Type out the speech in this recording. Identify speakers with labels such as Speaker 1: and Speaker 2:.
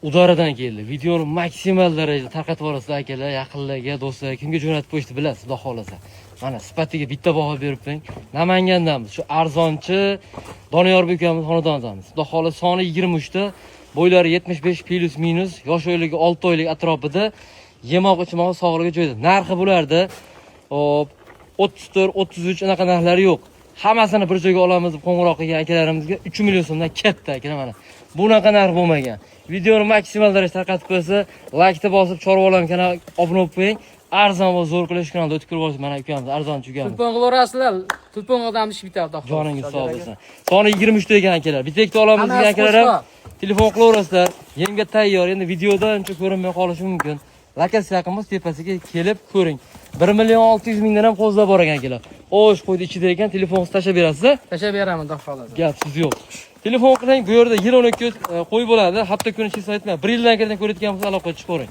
Speaker 1: udaradan keldi. Videoni maksimal darajada tarqatib yuborasiz akalar, yaqinlarga, do'stlarga, kimga jo'natib qo'yishni bilasiz, xudo xolasa. Mana sifatiga bitta baho berib qo'ying. Namangandamiz. Shu arzonchi Doniyorbek ukamiz xonadonidamiz. Xudo xolasa soni 23 ta, bo'ylari 75 plus minus, yosh oyligi 6 oylik atrofida, yemoq ichmog'i sog'lig'i joyida. Narxi bularda hop 34, 33 anaqa narxlari yo'q. Hammasini bir joyga olamiz deb qo'ng'iroq qilgan akalarimizga 3 million so'mdan katta akalar mana. Bunaqa narx bo'lmagan. Videoni maksimal darajada tarqatib qo'ysa, laykni bosib, Chorvolam kanaliga obuna bo'lib qo'ying. Arzon va zo'r qilish kanalida o'tib ko'rib olasiz. Mana ukamiz arzonchi ukamiz.
Speaker 2: Tulpon qilaverasizlar. Tulpon odam ish bitadi.
Speaker 1: Joningiz sog' bo'lsin. Soni 23 ta ekan akalar. Bitta ikkita olamiz degan akalar ham telefon qilaverasizlar. Yemga tayyor. Endi videoda uncha ko'rinmay qolishi mumkin. Lokatsiya yaqinmiz, tepasiga kelib ko'ring. 1 million 600 mingdan ham qo'zlab bor ekan akalar. O'sh qo'ydi ichida ekan, telefoningizni tashlab berasiz.
Speaker 2: Tashlab beraman, xudo xolasa.
Speaker 1: Gap siz yo'q. Telefon qiling, bu yerda yil 12 qo'y bo'ladi. Hafta kuni hech aytmay. 1 yildan keyin ko'rayotgan bo'lsa aloqa chiqaring.